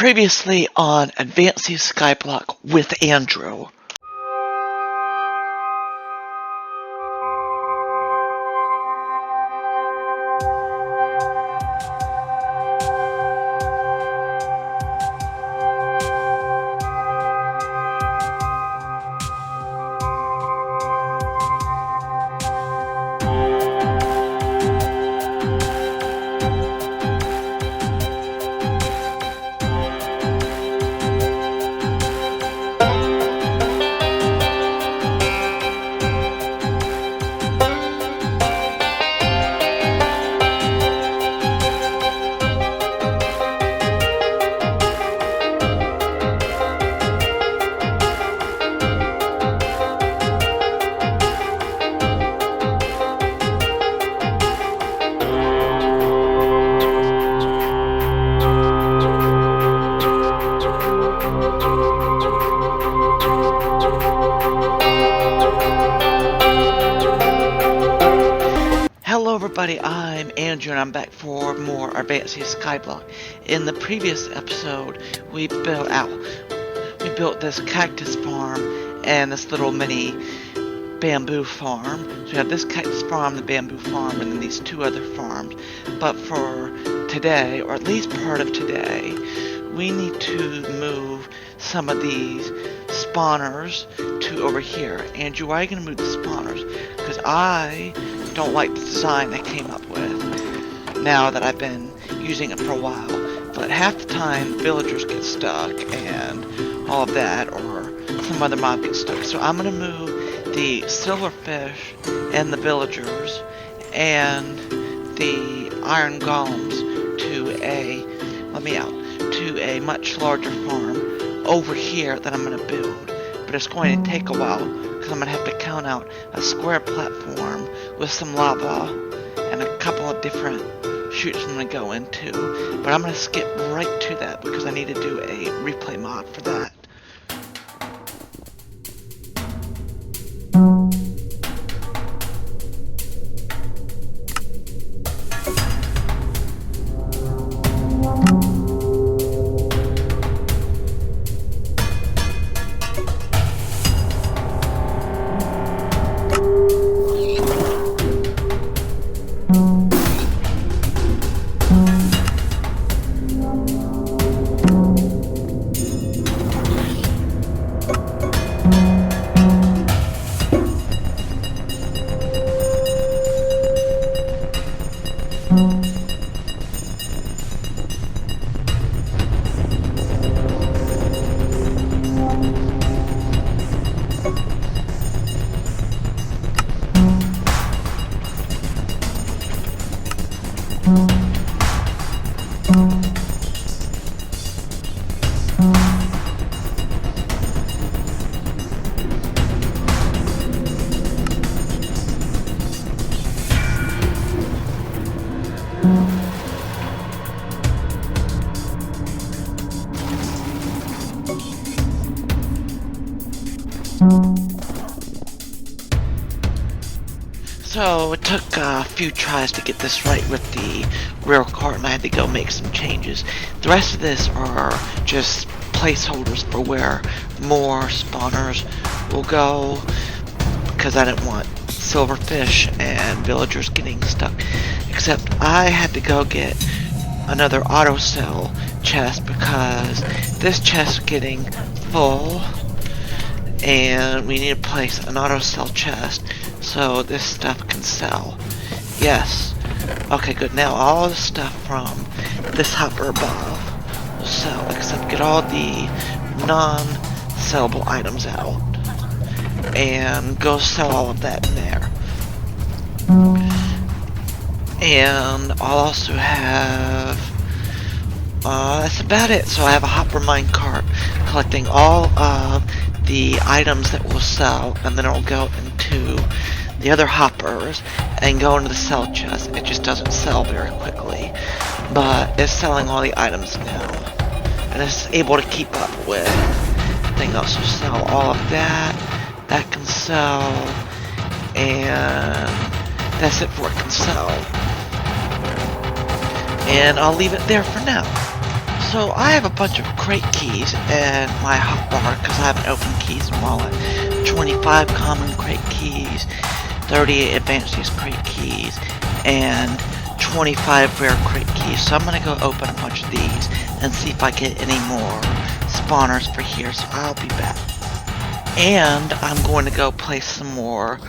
Previously on Advancius Skyblock with Andrew. Hello everybody, I'm Andrew and I'm back for more Advancius Skyblock. In the previous episode, we built this cactus farm and this little mini bamboo farm. So we have this cactus farm, the bamboo farm, and then these two other farms. But for today, or at least part of today, we need to move some of these spawners to over here. Andrew, why are you going to move the spawners? Because I don't like the design they came up with now that I've been using it for a while. But half the time villagers get stuck and all of that, or some other mob gets stuck. So I'm going to move the silverfish and the villagers and the iron golems to a much larger farm over here that I'm going to build. But it's going to take a while because I'm going to have to count out a square platform with some lava and a couple of different chutes I'm going to go into. But I'm going to skip right to that because I need to do a replay mod for that. So it took a few tries to get this right with the rail cart, and I had to go make some changes. The rest of this are just placeholders for where more spawners will go, because I didn't want silverfish and villagers getting stuck. Except I had to go get another auto cell chest because this chest is getting full, and we need to place an auto cell chest so this stuff can sell. Yes. Okay, good. Now all the stuff from this hopper above will sell, except get all the non-sellable items out and go sell all of that in there. And I'll also have that's about it. So I have a hopper minecart collecting all of the items that will sell, and then it'll go into the other hoppers and go into the sell chest. It just doesn't sell very quickly, but it's selling all the items now, and it's able to keep up with everything else. So sell all of that. That can sell, and that's it for it can sell. And I'll leave it there for now. So I have a bunch of crate keys in my hotbar because I haven't opened keys in a while. 25 common crate keys, 38 Advancius crate keys, and 25 rare crate keys. So I'm going to go open a bunch of these and see if I get any more spawners for here. So I'll be back. And I'm going to go place some more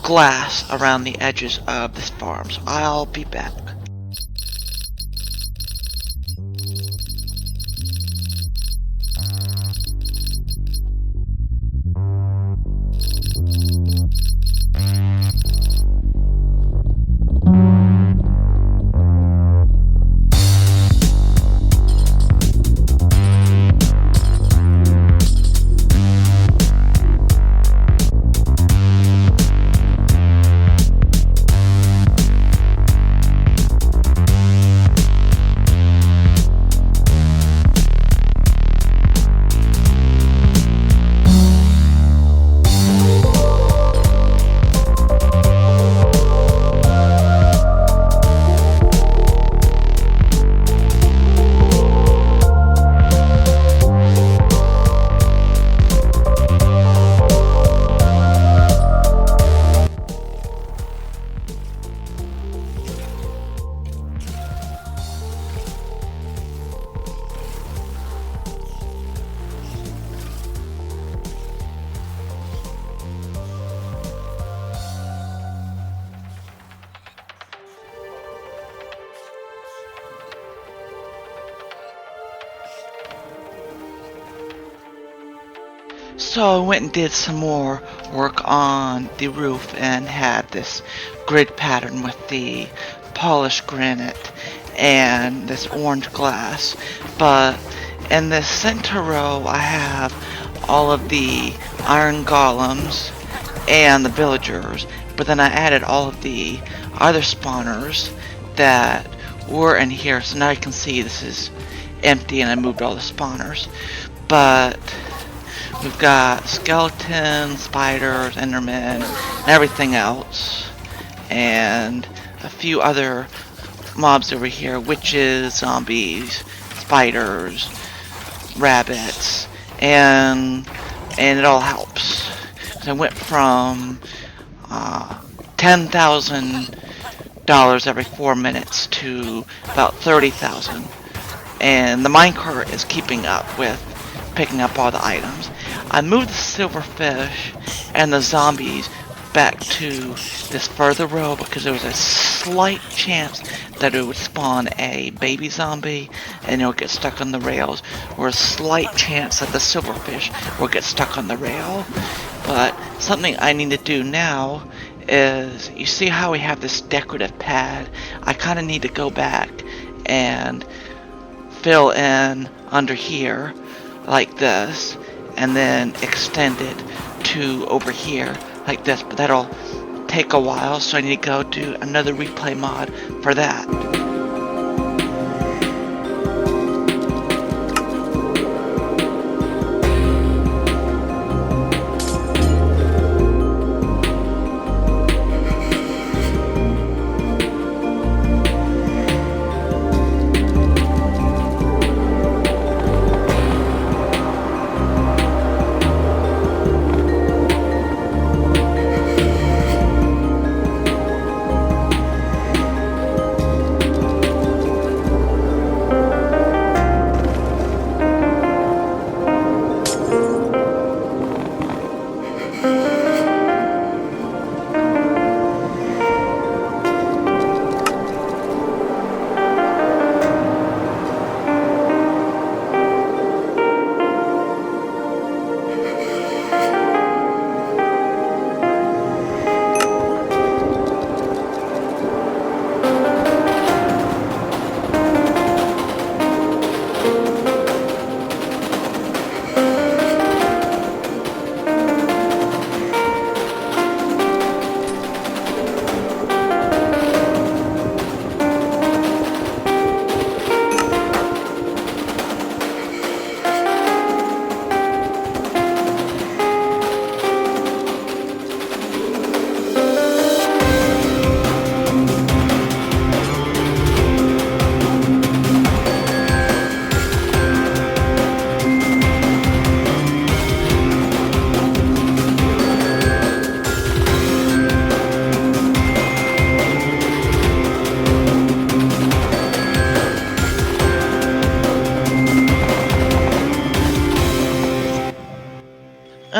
glass around the edges of this farm. So I'll be back. So I went and did some more work on the roof and had this grid pattern with the polished granite and this orange glass. But in the center row I have all of the iron golems and the villagers, but then I added all of the other spawners that were in here. So now you can see this is empty and I moved all the spawners. But we've got skeletons, spiders, endermen, and everything else. And a few other mobs over here. Witches, zombies, spiders, rabbits. And it all helps. So I went from $10,000 every 4 minutes to about 30,000. And the minecart is keeping up with picking up all the items. I moved the silverfish and the zombies back to this further row because there was a slight chance that it would spawn a baby zombie and it would get stuck on the rails, or a slight chance that the silverfish would get stuck on the rail. But something I need to do now is, you see how we have this decorative pad? I kind of need to go back and fill in under here like this, and then extend it to over here like this, but that'll take a while, so I need to go do another replay mod for that.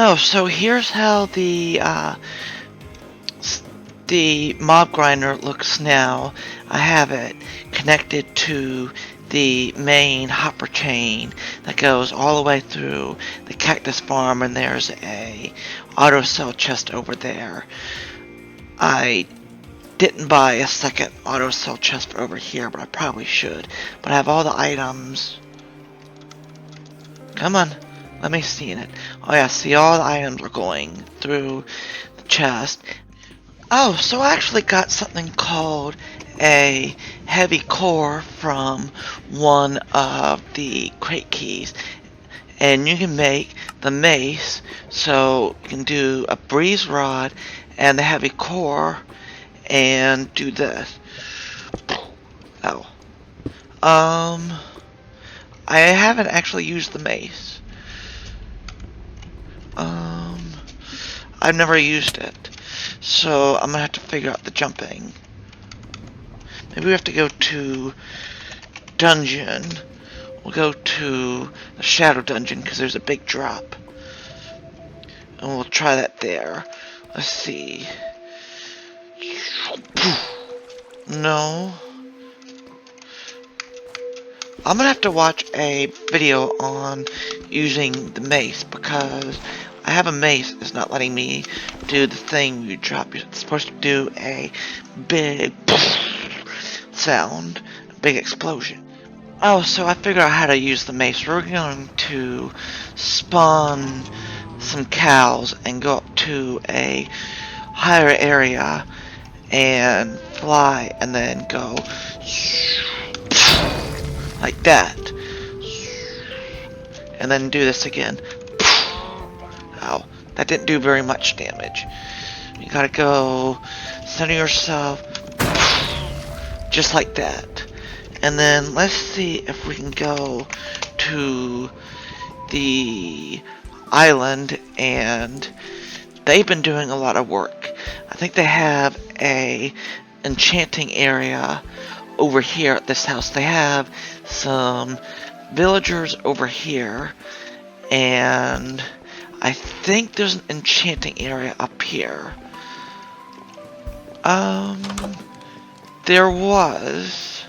Oh, so here's how the mob grinder looks now. I have it connected to the main hopper chain that goes all the way through the cactus farm, and there's a auto cell chest over there. I didn't buy a second auto cell chest for over here, but I probably should. But I have all the items. Come on, let me see in it. Oh yeah, see, all the items are going through the chest. Oh, so I actually got something called a heavy core from one of the crate keys. And you can make the mace, so you can do a breeze rod and the heavy core and do this. Oh. I haven't actually used the mace. I've never used it. So I'm gonna have to figure out the jumping. Maybe we have to go to dungeon. We'll go to the shadow dungeon because there's a big drop. And we'll try that there. Let's see. No. I'm gonna have to watch a video on using the mace because I have a mace that's not letting me do the thing you drop. You're supposed to do a big sound, a big explosion. Oh, so I figured out how to use the mace. We're going to spawn some cows and go up to a higher area and fly and then go like that. And then do this again. Ow, that didn't do very much damage. You gotta go center yourself just like that. And then let's see if we can go to the island, and they've been doing a lot of work. I think they have a enchanting area over here at this house. They have some villagers over here, and I think there's an enchanting area up here. There was,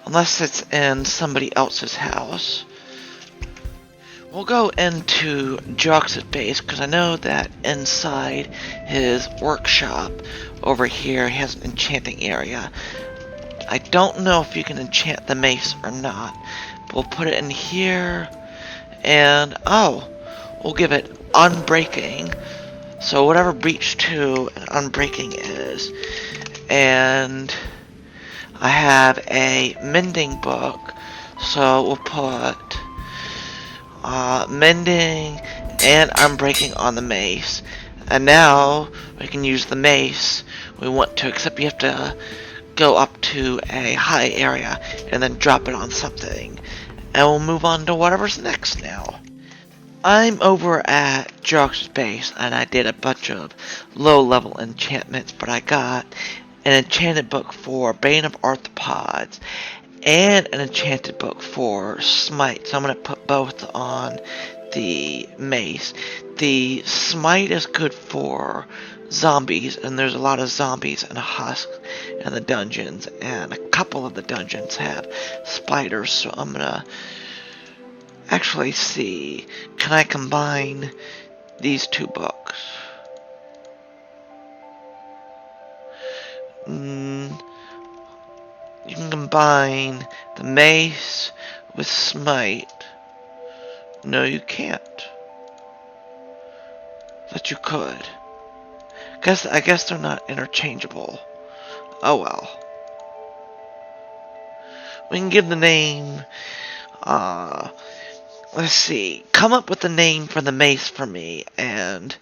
unless it's in somebody else's house. We'll go into Jox's base because I know that inside his workshop over here he has an enchanting area. I don't know if you can enchant the mace or not. But we'll put it in here, and we'll give it unbreaking. So whatever breach 2 and unbreaking is. And I have a mending book, so we'll put mending and unbreaking on the mace. And now we can use the mace we want to, except you have to go up to a high area and then drop it on something. And we'll move on to whatever's next now. I'm over at Jox's base, and I did a bunch of low-level enchantments, but I got an enchanted book for Bane of Arthropods and an enchanted book for Smite, so I'm going to put both on the mace. The Smite is good for zombies, and there's a lot of zombies and husks in the dungeons, and a couple of the dungeons have spiders, so I'm going to actually see, can I combine these two books? You can combine the mace with Smite. No, you can't. But you could. I guess they're not interchangeable. Oh well. We can give the name, let's see. Come up with a name for the mace for me, and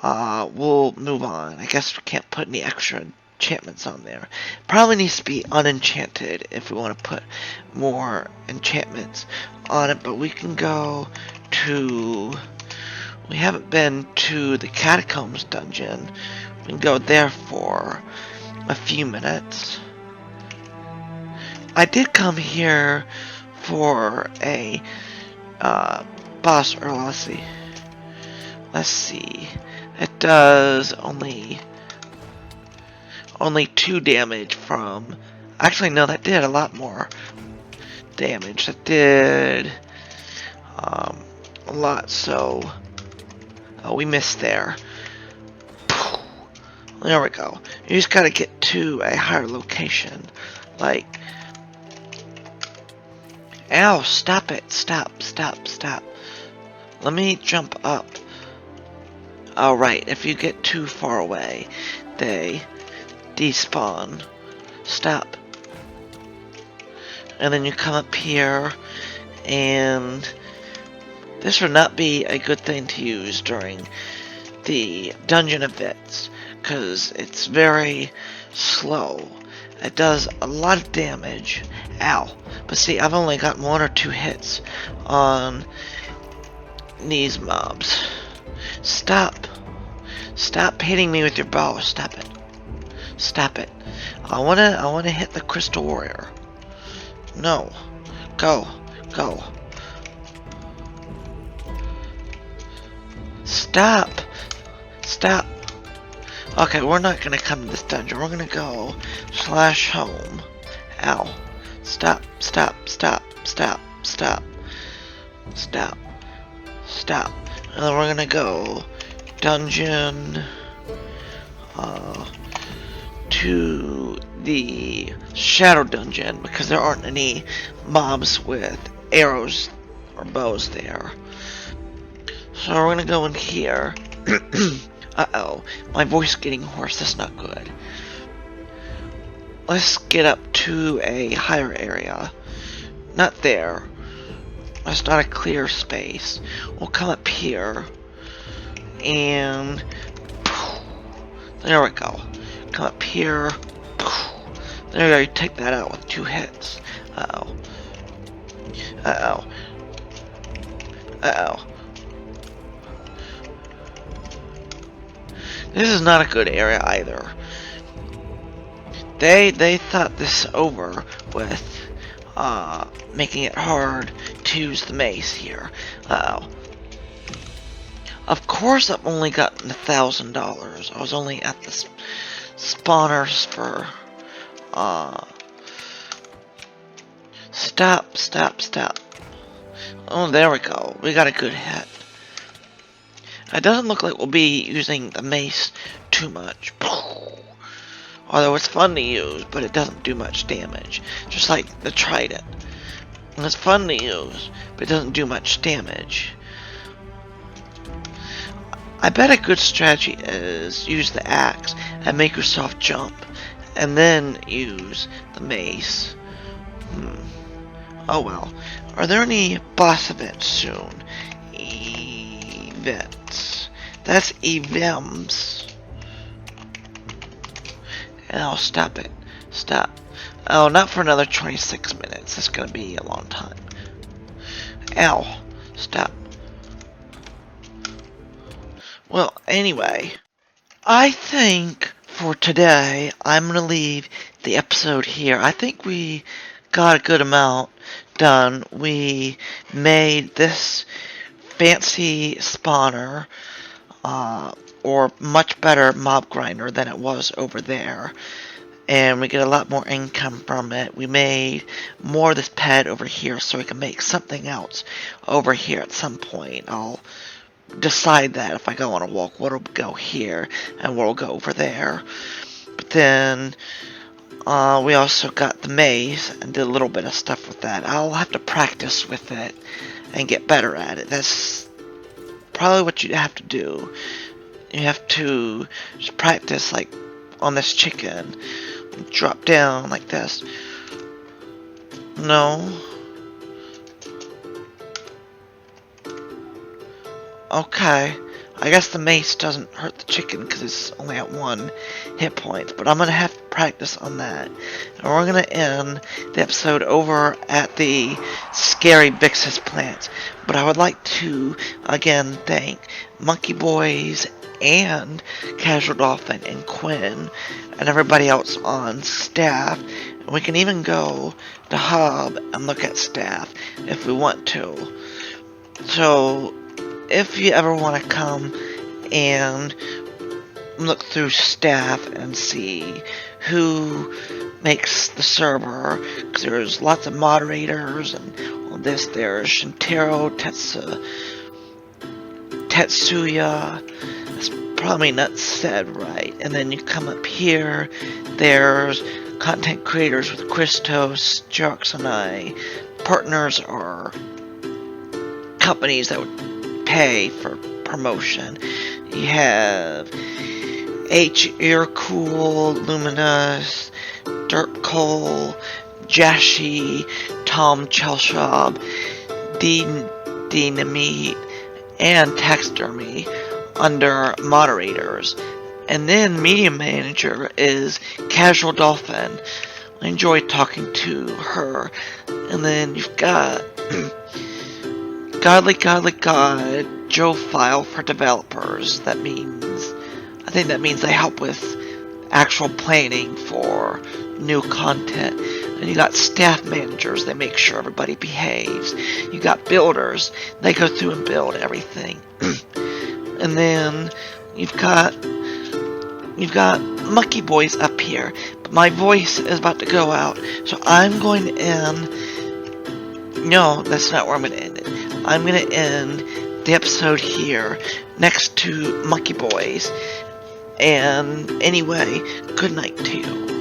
we'll move on. I guess we can't put any extra enchantments on there. Probably needs to be unenchanted if we want to put more enchantments on it, but we can go to, we haven't been to the Catacombs dungeon. We can go there for a few minutes. I did come here for a boss, or let's see. Let's see. It does only 2 damage from... Actually, no, that did a lot more damage. That did a lot, so... Oh, we missed there. There we go. You just gotta get to a higher location. Like... Ow, stop it. Stop, stop, stop. Let me jump up. Alright, if you get too far away, they despawn. Stop. And then you come up here, and this would not be a good thing to use during the dungeon events, because it's very slow. It does a lot of damage. Ow. But see, I've only got 1 or 2 hits on these mobs. Stop. Stop hitting me with your bow. Stop it. Stop it. I wanna hit the Crystal Warrior. No. Go. Go. Stop. Stop. Okay, we're not gonna come to this dungeon. We're gonna go /home. Ow. Stop. Stop. Stop. Stop. Stop. Stop. Stop. And then we're gonna go dungeon to the shadow dungeon, because there aren't any mobs with arrows or bows there. So we're gonna go in here. Uh-oh, my voice is getting hoarse. That's not good. Let's get up to a higher area. Not there. That's not a clear space. We'll come up here. And... there we go. Come up here. There we go. You take that out with 2 hits. Uh-oh. Uh-oh. Uh-oh. This is not a good area either. They thought this over with making it hard to use the mace here. Uh-oh. Of course I've only gotten $1,000. I was only at the spawners for stop, stop, stop. Oh, there we go. We got a good hit. It doesn't look like we'll be using the mace too much. Although it's fun to use, but it doesn't do much damage. Just like the trident. And it's fun to use, but it doesn't do much damage. I bet a good strategy is use the axe and make yourself jump, and then use the mace. Oh well. Are there any boss events soon? Events. That's events. Oh, stop it. Stop. Oh, not for another 26 minutes. That's gonna be a long time. Ow. Stop. Well, anyway, I think for today, I'm going to leave the episode here. I think we got a good amount done. We made this fancy spawner, or much better mob grinder than it was over there. And we get a lot more income from it. We made more of this pad over here so we can make something else over here at some point. I'll decide that if I go on a walk, what'll go here and what'll go over there. But then we also got the maze and did a little bit of stuff with that. I'll have to practice with it and get better at it. That's probably what you have to do. You have to just practice, like on this chicken. Drop down like this. No. Okay, I guess the mace doesn't hurt the chicken because it's only at 1 hit point, but I'm going to have to practice on that. And we're going to end the episode over at the Scary Bixus plant. But I would like to, again, thank Monkey Boys and Casual Dolphin and Quinn and everybody else on staff. And we can even go to Hub and look at staff if we want to. So if you ever want to come and look through staff and see who makes the server, because there's lots of moderators and all this. There's Shintaro Tetsuya. That's probably not said right. And then you come up here. There's content creators with Christos, Jux, and I. Partners are companies that would pay for promotion. You have H. Earcool, Luminous, Dirt Cole, Jashi, Tom Chelshab, Dynamite, and Taxidermy under moderators. And then media manager is Casual Dolphin. I enjoy talking to her. And then you've got Godly God, Joe File for developers. I think that means they help with actual planning for new content. And you got staff managers, they make sure everybody behaves. You got builders, they go through and build everything. And then you've got Mucky Boys up here. But my voice is about to go out, so I'm going to end. No, that's not where I'm going to end it. I'm going to end the episode here, next to Mucky Boys. And anyway, good night to you.